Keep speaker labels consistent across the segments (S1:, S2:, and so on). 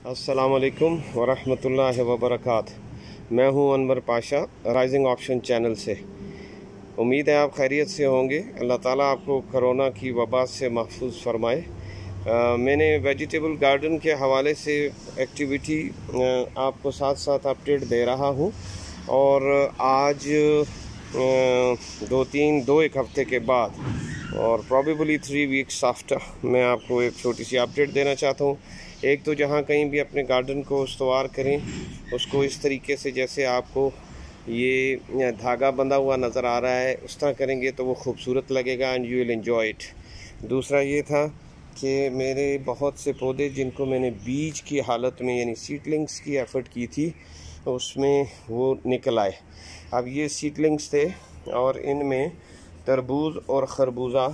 S1: अस्सलामुअलैकुम वरहमतुल्लाहि वबरकातुहू। मैं हूं Anwar Pasha, rising option channel से। उम्मीद है आप खैरियत से होंगे। अल्लाह ताला आपको कोरोना की वबा से महफूज फरमाए। मैंने वेजिटेबल गार्डन के हवाले से एक्टिविटी आपको साथ साथ अपडेट दे रहा हूं और आज दो एक हफ़्ते के बाद और प्रॉबेबली 3 वीक्स आफ्टर मैं आपको एक छोटी सी अपडेट देना चाहता हूँ। एक तो जहाँ कहीं भी अपने गार्डन को इस्तवार करें उसको इस तरीके से जैसे आपको ये धागा बंधा हुआ नज़र आ रहा है उस तरह करेंगे तो वो खूबसूरत लगेगा and you will enjoy it. दूसरा ये था कि मेरे बहुत से पौधे जिनको मैंने बीज की हालत में यानी सीडलिंग्स की एफ़र्ट की थी उसमें वो निकल आए। अब ये सीडलिंग्स थे और इनमें तरबूज और खरबूजा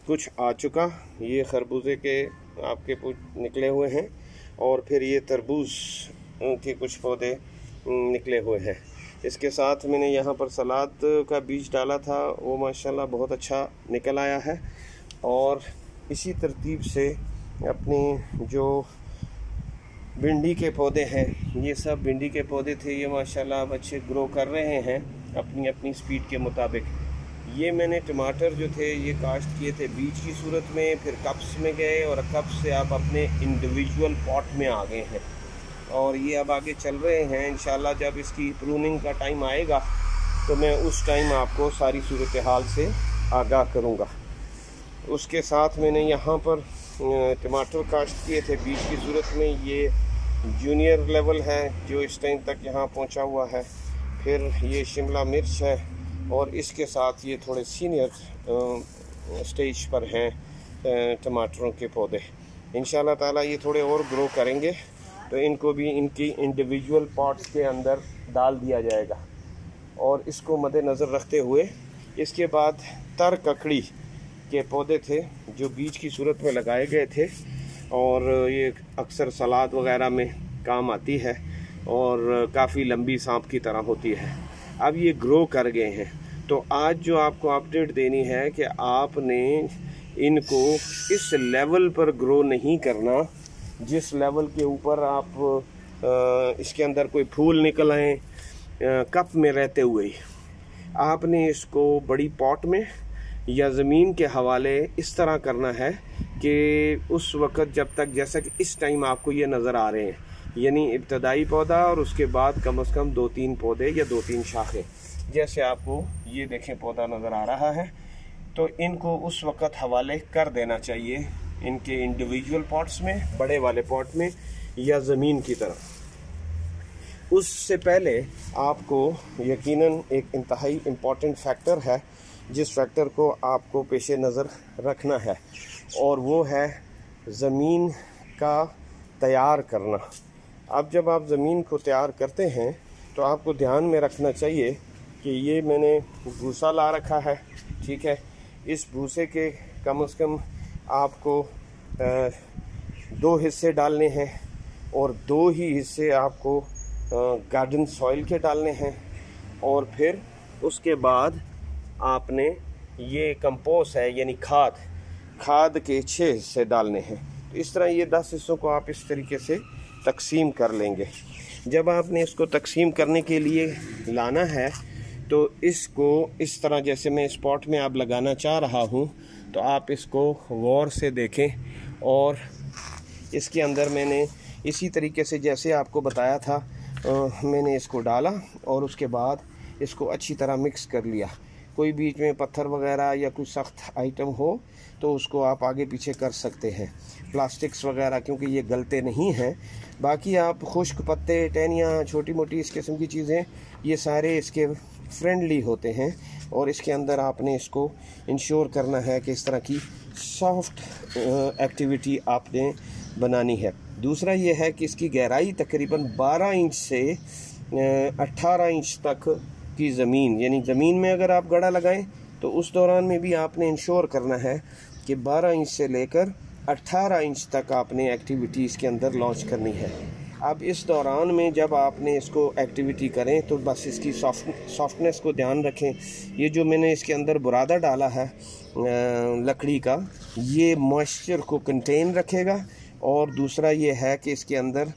S1: कुछ आ चुका। ये खरबूजे के आपके निकले हुए हैं और फिर ये तरबूज के कुछ पौधे निकले हुए हैं। इसके साथ मैंने यहाँ पर सलाद का बीज डाला था, वो माशाल्लाह बहुत अच्छा निकल आया है। और इसी तरतीब से अपनी जो भिंडी के पौधे हैं, ये सब भिंडी के पौधे थे, ये माशाल्लाह अब अच्छे ग्रो कर रहे हैं अपनी अपनी स्पीड के मुताबिक। ये मैंने टमाटर जो थे ये काश्त किए थे बीज की सूरत में, फिर कप्स में गए और कप्स से आप अपने इंडिविजुअल पॉट में आ गए हैं और ये अब आगे चल रहे हैं। इंशाल्लाह जब इसकी प्रूनिंग का टाइम आएगा तो मैं उस टाइम आपको सारी सूरत हाल से आगाह करूँगा। उसके साथ मैंने यहाँ पर टमाटर काश्त किए थे बीज की सूरत में। ये जूनियर लेवल है जो इस टाइम तक यहाँ पहुँचा हुआ है। फिर ये शिमला मिर्च है और इसके साथ ये थोड़े सीनियर स्टेज पर हैं टमाटरों के पौधे। इंशाल्लाह ताला ये थोड़े और ग्रो करेंगे तो इनको भी इनकी इंडिविजुअल पॉट्स के अंदर डाल दिया जाएगा। और इसको मद्देनज़र रखते हुए इसके बाद तर ककड़ी के पौधे थे जो बीज की सूरत में लगाए गए थे और ये अक्सर सलाद वगैरह में काम आती है और काफ़ी लंबी सांप की तरह होती है। अब ये ग्रो कर गए हैं तो आज जो आपको अपडेट देनी है कि आपने इनको इस लेवल पर ग्रो नहीं करना जिस लेवल के ऊपर आप इसके अंदर कोई फूल निकल आए कप में रहते हुए ही। आपने इसको बड़ी पॉट में या ज़मीन के हवाले इस तरह करना है कि उस वक़्त जब तक जैसा कि इस टाइम आपको ये नज़र आ रहे हैं यानी इब्तदाई पौधा और उसके बाद कम से कम 2-3 पौधे या 2-3 शाखें, जैसे आपको ये देखें पौधा नज़र आ रहा है, तो इनको उस वक़्त हवाले कर देना चाहिए इनके इंडिविजुअल पॉट्स में, बड़े वाले पॉट में या ज़मीन की तरफ। उससे पहले आपको यकीनन एक इंतहाई इम्पॉर्टेंट फैक्टर है जिस फैक्टर को आपको पेश नज़र रखना है और वो है ज़मीन का तैयार करना। अब जब आप ज़मीन को तैयार करते हैं तो आपको ध्यान में रखना चाहिए कि ये मैंने भूसा ला रखा है, ठीक है। इस भूसे के कम से कम आपको 2 हिस्से डालने हैं और 2 ही हिस्से आपको गार्डन सॉइल के डालने हैं और फिर उसके बाद आपने ये कंपोस्ट है यानी खाद के 6 हिस्से डालने हैं। तो इस तरह ये 10 हिस्सों को आप इस तरीके से तकसीम कर लेंगे। जब आपने इसको तकसीम करने के लिए लाना है तो इसको इस तरह जैसे मैं स्पॉट में आप लगाना चाह रहा हूँ तो आप इसको गौर से देखें और इसके अंदर मैंने इसी तरीके से जैसे आपको बताया था मैंने इसको डाला और उसके बाद इसको अच्छी तरह मिक्स कर लिया। कोई बीच में पत्थर वगैरह या कुछ सख्त आइटम हो तो उसको आप आगे पीछे कर सकते हैं, प्लास्टिक्स वगैरह, क्योंकि ये गलते नहीं हैं। बाकी आप खुश्क पत्ते, टहनियाँ, छोटी मोटी इस किस्म की चीज़ें ये सारे इसके फ्रेंडली होते हैं और इसके अंदर आपने इसको इंश्योर करना है कि इस तरह की सॉफ्ट एक्टिविटी आपने बनानी है। दूसरा ये है कि इसकी गहराई तकरीबन 12 इंच से 18 इंच तक की ज़मीन, यानी ज़मीन में अगर आप गड़ा लगाएं तो उस दौरान में भी आपने इंश्योर करना है कि 12 इंच से लेकर 18 इंच तक आपने एक्टिविटी इसके अंदर लॉन्च करनी है। अब इस दौरान में जब आपने इसको एक्टिविटी करें तो बस इसकी सॉफ्टनेस को ध्यान रखें। ये जो मैंने इसके अंदर बुरादा डाला है लकड़ी का, ये मॉइस्चर को कंटेन रखेगा और दूसरा ये है कि इसके अंदर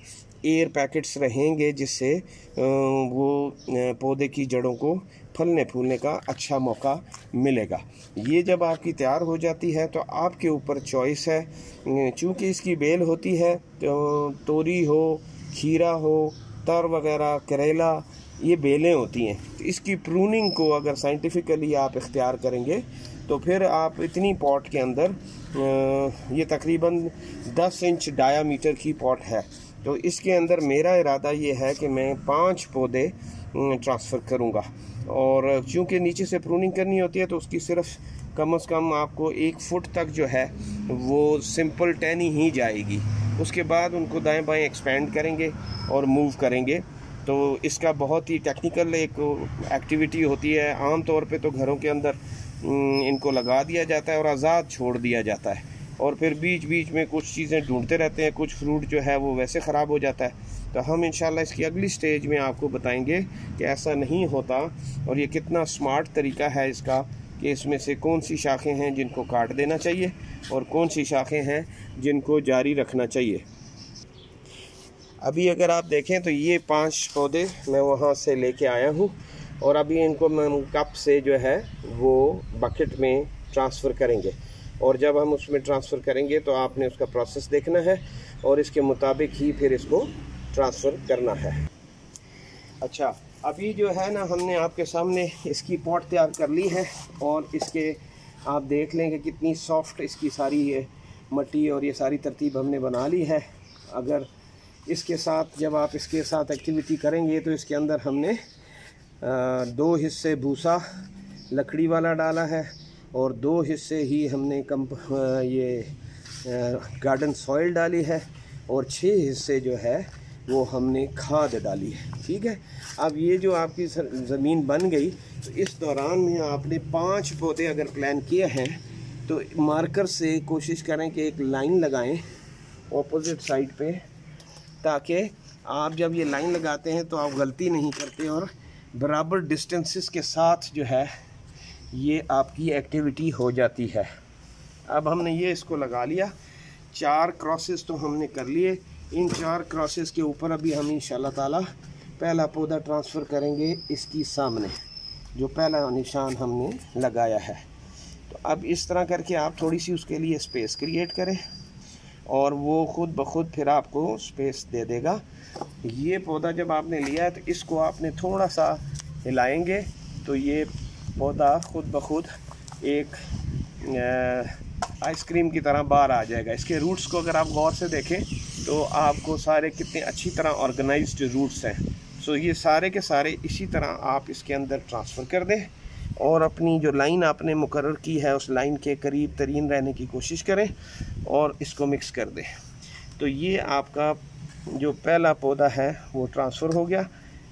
S1: एयर पैकेट्स रहेंगे जिससे वो पौधे की जड़ों को फलने फूलने का अच्छा मौका मिलेगा। ये जब आपकी तैयार हो जाती है तो आपके ऊपर चॉइस है, चूँकि इसकी बेल होती है तो तोरी हो, खीरा हो, तर वगैरह, करेला, ये बेलें होती हैं। तो इसकी प्रूनिंग को अगर साइंटिफिकली आप इख्तियार करेंगे तो फिर आप इतनी पॉट के अंदर, ये तकरीबन 10 इंच डायामीटर की पॉट है, तो इसके अंदर मेरा इरादा ये है कि मैं 5 पौधे ट्रांसफ़र करूँगा। और चूँकि नीचे से प्रूनिंग करनी होती है तो उसकी सिर्फ कम से कम आपको 1 फुट तक जो है वो सिंपल टहनी ही जाएगी। उसके बाद उनको दाएं बाएं एक्सपेंड करेंगे और मूव करेंगे। तो इसका बहुत ही टेक्निकल एक एक्टिविटी होती है। आम तौर पे तो घरों के अंदर इनको लगा दिया जाता है और आज़ाद छोड़ दिया जाता है, और फिर बीच बीच में कुछ चीज़ें ढूंढते रहते हैं, कुछ फ्रूट जो है वो वैसे ख़राब हो जाता है। तो हम इंशाल्लाह इसकी अगली स्टेज में आपको बताएंगे कि ऐसा नहीं होता और ये कितना स्मार्ट तरीका है इसका, कि इसमें से कौन सी शाखें हैं जिनको काट देना चाहिए और कौन सी शाखें हैं जिनको जारी रखना चाहिए। अभी अगर आप देखें तो ये 5 पौधे मैं वहाँ से लेके आया हूँ और अभी इनको मैं कप से जो है वो बकेट में ट्रांसफ़र करेंगे, और जब हम उसमें ट्रांसफ़र करेंगे तो आपने उसका प्रोसेस देखना है और इसके मुताबिक ही फिर इसको ट्रांसफ़र करना है। अच्छा, अभी जो है ना हमने आपके सामने इसकी पॉट तैयार कर ली है और इसके आप देख लेंगे कितनी सॉफ्ट इसकी सारी ये मट्टी और ये सारी तरतीब हमने बना ली है। अगर इसके साथ जब आप इसके साथ एक्टिविटी करेंगे तो इसके अंदर हमने 2 हिस्से भूसा लकड़ी वाला डाला है और 2 हिस्से ही हमने गार्डन सॉइल डाली है और 6 हिस्से जो है वो हमने खाद डाली है। ठीक है, अब ये जो आपकी ज़मीन बन गई तो इस दौरान में आपने 5 पौधे अगर प्लान किए हैं तो मार्कर से कोशिश करें कि एक लाइन लगाएं ऑपोजिट साइड पे, ताकि आप जब ये लाइन लगाते हैं तो आप गलती नहीं करते और बराबर डिस्टेंसेस के साथ जो है ये आपकी एक्टिविटी हो जाती है। अब हमने ये इसको लगा लिया, 4 क्रॉसेस तो हमने कर लिए। इन 4 क्रॉसेस के ऊपर अभी हम इंशाल्लाह ताला पहला पौधा ट्रांसफ़र करेंगे इसकी सामने, जो पहला निशान हमने लगाया है। तो अब इस तरह करके आप थोड़ी सी उसके लिए स्पेस क्रिएट करें और वो खुद ब खुद फिर आपको स्पेस दे देगा। ये पौधा जब आपने लिया है तो इसको आपने थोड़ा सा हिलाएंगे तो ये पौधा खुद ब खुद एक आइसक्रीम की तरह बाहर आ जाएगा। इसके रूट्स को अगर आप गौर से देखें तो आपको सारे कितने अच्छी तरह ऑर्गेनाइज्ड रूट्स हैं। सो ये सारे के सारे इसी तरह आप इसके अंदर ट्रांसफ़र कर दें और अपनी जो लाइन आपने मुकर्रर की है उस लाइन के करीब तरीन रहने की कोशिश करें और इसको मिक्स कर दें। तो ये आपका जो पहला पौधा है वो ट्रांसफ़र हो गया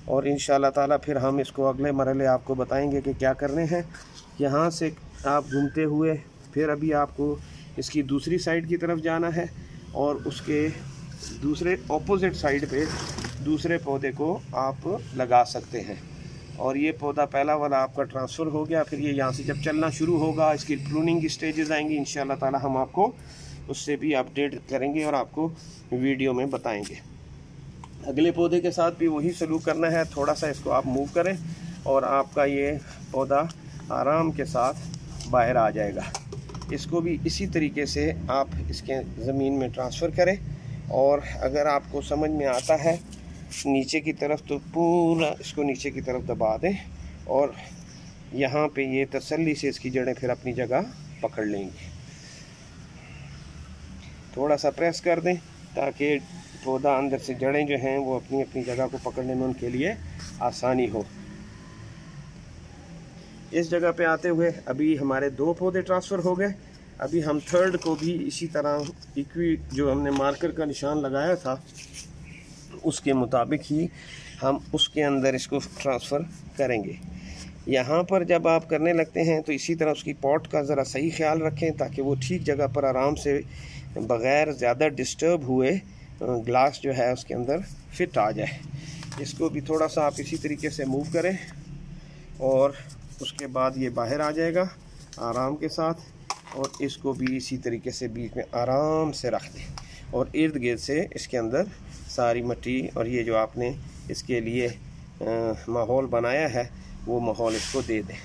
S1: और इंशाल्लाह ताला फिर हम इसको अगले मरहले आपको बताएंगे कि क्या करने हैं। यहाँ से आप घूमते हुए फिर अभी आपको इसकी दूसरी साइड की तरफ जाना है और उसके दूसरे ऑपोजिट साइड पे दूसरे पौधे को आप लगा सकते हैं। और ये पौधा पहला वाला आपका ट्रांसफ़र हो गया। फिर ये यहाँ से जब चलना शुरू होगा, इसकी प्रूनिंग की स्टेजेस आएंगी, इंशाल्लाह ताला हम आपको उससे भी अपडेट करेंगे और आपको वीडियो में बताएंगे। अगले पौधे के साथ भी वही सलूक करना है, थोड़ा सा इसको आप मूव करें और आपका ये पौधा आराम के साथ बाहर आ जाएगा। इसको भी इसी तरीके से आप इसके ज़मीन में ट्रांसफ़र करें और अगर आपको समझ में आता है नीचे की तरफ तो पूरा इसको नीचे की तरफ दबा दें और यहाँ पे ये तसल्ली से इसकी जड़ें फिर अपनी जगह पकड़ लेंगी। थोड़ा सा प्रेस कर दें ताकि पौधा अंदर से जड़ें जो हैं वो अपनी अपनी जगह को पकड़ने में उनके लिए आसानी हो। इस जगह पे आते हुए अभी हमारे 2 पौधे ट्रांसफ़र हो गए। अभी हम थर्ड को भी इसी तरह इक्वी जो हमने मार्कर का निशान लगाया था उसके मुताबिक ही हम उसके अंदर इसको ट्रांसफ़र करेंगे। यहाँ पर जब आप करने लगते हैं तो इसी तरह उसकी पॉट का ज़रा सही ख्याल रखें ताकि वो ठीक जगह पर आराम से बग़ैर ज़्यादा डिस्टर्ब हुए ग्लास जो है उसके अंदर फिट आ जाए। इसको भी थोड़ा सा आप इसी तरीके से मूव करें और उसके बाद ये बाहर आ जाएगा आराम के साथ, और इसको भी इसी तरीके से बीच में आराम से रख दें और इर्द गिर्द से इसके अंदर सारी मिट्टी और ये जो आपने इसके लिए माहौल बनाया है वो माहौल इसको दे दें।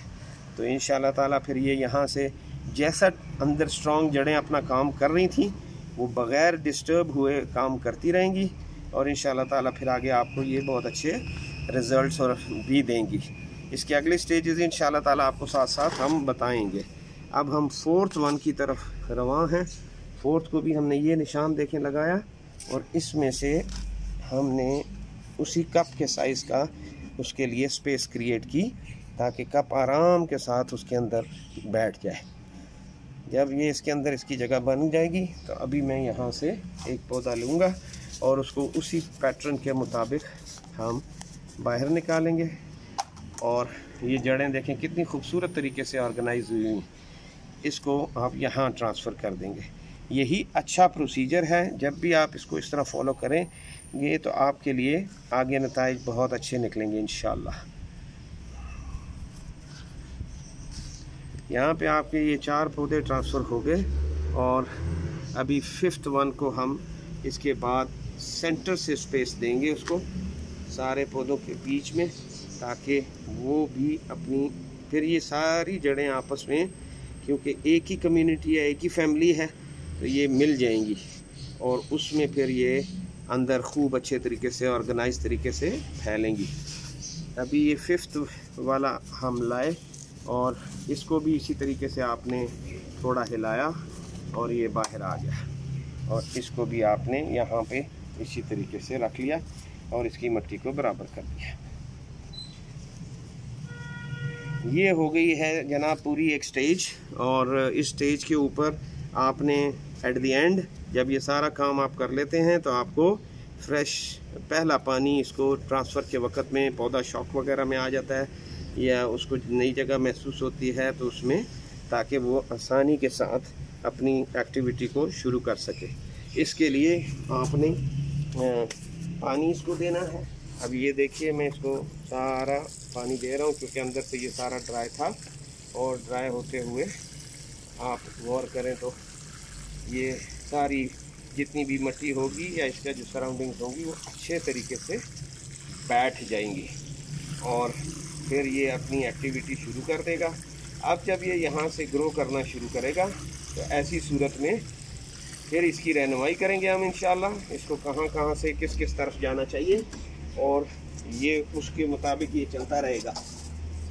S1: तो इंशाअल्लाह ताला फिर ये यहाँ से जैसा अंदर स्ट्रॉन्ग जड़ें अपना काम कर रही थी वो बग़ैर डिस्टर्ब हुए काम करती रहेंगी और इंशाअल्लाह ताला फिर आगे आपको ये बहुत अच्छे रिज़ल्ट्स और भी देंगी। इसके अगले स्टेजेस इंशाअल्लाह ताला आपको साथ साथ हम बताएंगे। अब हम 4th वन की तरफ रवां हैं। 4th को भी हमने ये निशान देखें लगाया और इसमें से हमने उसी कप के साइज़ का उसके लिए स्पेस क्रिएट की ताकि कप आराम के साथ उसके अंदर बैठ जाए। जब ये इसके अंदर इसकी जगह बन जाएगी तो अभी मैं यहाँ से एक पौधा लूँगा और उसको उसी पैटर्न के मुताबिक हम बाहर निकालेंगे। और ये जड़ें देखें कितनी खूबसूरत तरीके से ऑर्गेनाइज हुई हुई, इसको आप यहाँ ट्रांसफ़र कर देंगे। यही अच्छा प्रोसीजर है। जब भी आप इसको इस तरह फॉलो करेंगे तो आपके लिए आगे नताइज बहुत अच्छे निकलेंगे इंशाअल्लाह। यहाँ पे आपके ये 4 पौधे ट्रांसफ़र हो गए और अभी 5th वन को हम इसके बाद सेंटर से स्पेस देंगे उसको सारे पौधों के बीच में, ताकि वो भी अपनी फिर ये सारी जड़ें आपस में, क्योंकि एक ही कम्युनिटी है, एक ही फैमिली है, तो ये मिल जाएंगी और उसमें फिर ये अंदर खूब अच्छे तरीके से ऑर्गेनाइज तरीके से फैलेंगी। अभी ये 5th वाला हम लाए और इसको भी इसी तरीके से आपने थोड़ा हिलाया और ये बाहर आ गया और इसको भी आपने यहाँ पे इसी तरीके से रख लिया और इसकी मिट्टी को बराबर कर दिया। ये हो गई है जनाब पूरी एक स्टेज। और इस स्टेज के ऊपर आपने एट द एंड जब ये सारा काम आप कर लेते हैं तो आपको फ्रेश पहला पानी इसको ट्रांसफ़र के वक़्त में पौधा शॉक वगैरह में आ जाता है या उसको नई जगह महसूस होती है तो उसमें, ताकि वो आसानी के साथ अपनी एक्टिविटी को शुरू कर सके। इसके लिए आपने पानी इसको देना है। अब ये देखिए मैं इसको सारा पानी दे रहा हूँ क्योंकि अंदर से ये सारा ड्राई था और ड्राई होते हुए आप गौर करें तो ये सारी जितनी भी मिट्टी होगी या इसका जो सराउंडिंग्स होंगी वो अच्छे तरीके से बैठ जाएंगी और फिर ये अपनी एक्टिविटी शुरू कर देगा। अब जब ये यहाँ से ग्रो करना शुरू करेगा तो ऐसी सूरत में फिर इसकी रहनुमाई करेंगे हम इंशाल्लाह, इसको कहाँ कहाँ से किस किस तरफ जाना चाहिए और ये उसके मुताबिक ये चलता रहेगा।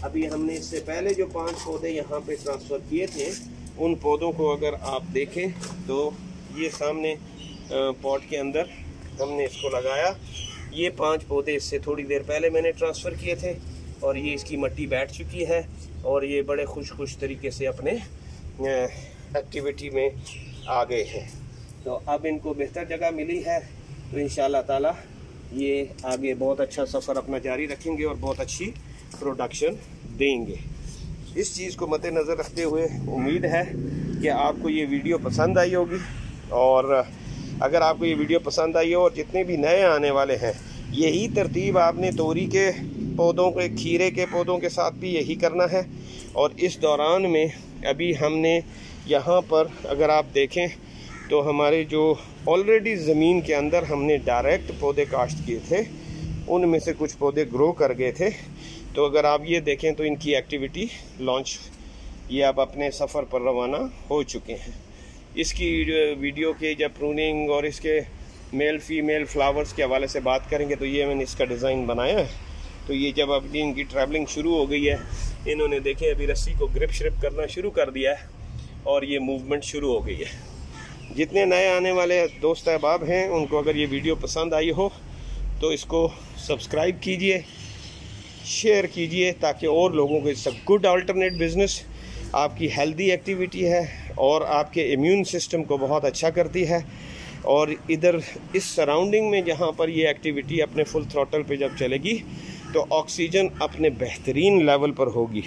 S1: अभी हमने इससे पहले जो 5 पौधे यहाँ पे ट्रांसफ़र किए थे उन पौधों को अगर आप देखें तो ये सामने पॉट के अंदर हमने इसको लगाया। ये 5 पौधे इससे थोड़ी देर पहले मैंने ट्रांसफ़र किए थे और ये इसकी मिट्टी बैठ चुकी है और ये बड़े खुश तरीके से अपने एक्टिविटी में आ गए हैं। तो अब इनको बेहतर जगह मिली है तो इंशाअल्लाह ताला ये आगे बहुत अच्छा सफ़र अपना जारी रखेंगे और बहुत अच्छी प्रोडक्शन देंगे। इस चीज़ को मद्देनज़र रखते हुए उम्मीद है कि आपको ये वीडियो पसंद आई होगी और अगर आपको ये वीडियो पसंद आई हो और जितने भी नए आने वाले हैं यही तरतीब आपने तोरी के पौधों के, खीरे के पौधों के साथ भी यही करना है। और इस दौरान में अभी हमने यहाँ पर अगर आप देखें तो हमारे जो ऑलरेडी ज़मीन के अंदर हमने डायरेक्ट पौधे काश्त किए थे उनमें से कुछ पौधे ग्रो कर गए थे। तो अगर आप ये देखें तो इनकी एक्टिविटी लॉन्च ये अब अपने सफ़र पर रवाना हो चुके हैं। इसकी वीडियो के जब प्रूनिंग और इसके मेल फीमेल फ्लावर्स के हवाले से बात करेंगे तो ये मैंने इसका डिज़ाइन बनाया है। तो ये जब अभी इनकी ट्रैवलिंग शुरू हो गई है, इन्होंने देखें अभी रस्सी को ग्रिप श्रिप करना शुरू कर दिया है और ये मूवमेंट शुरू हो गई है। जितने नए आने वाले दोस्त अहबाब हैं उनको अगर ये वीडियो पसंद आई हो तो इसको सब्सक्राइब कीजिए, शेयर कीजिए ताकि और लोगों को इससे गुड अल्टरनेट बिज़नेस आपकी हेल्दी एक्टिविटी है और आपके इम्यून सिस्टम को बहुत अच्छा करती है। और इधर इस सराउंडिंग में जहाँ पर ये एक्टिविटी अपने फुल थ्रॉटल पे जब चलेगी तो ऑक्सीजन अपने बेहतरीन लेवल पर होगी।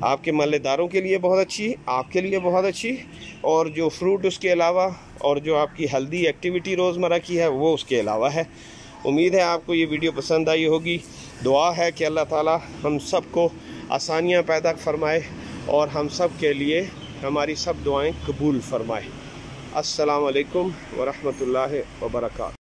S1: आपके मल्लेदारों के लिए बहुत अच्छी, आपके लिए बहुत अच्छी, और जो फ्रूट उसके अलावा और जो आपकी हेल्दी एक्टिविटी रोज़मर्रा की है वो उसके अलावा है। उम्मीद है आपको ये वीडियो पसंद आई होगी। दुआ है कि अल्लाह ताला हम सब को आसानियाँ पैदा फरमाए और हम सब के लिए हमारी सब दुआएं कबूल फरमाए। अस्सलाम वालेकुम व रहमतुल्लाहि व बरकातहू।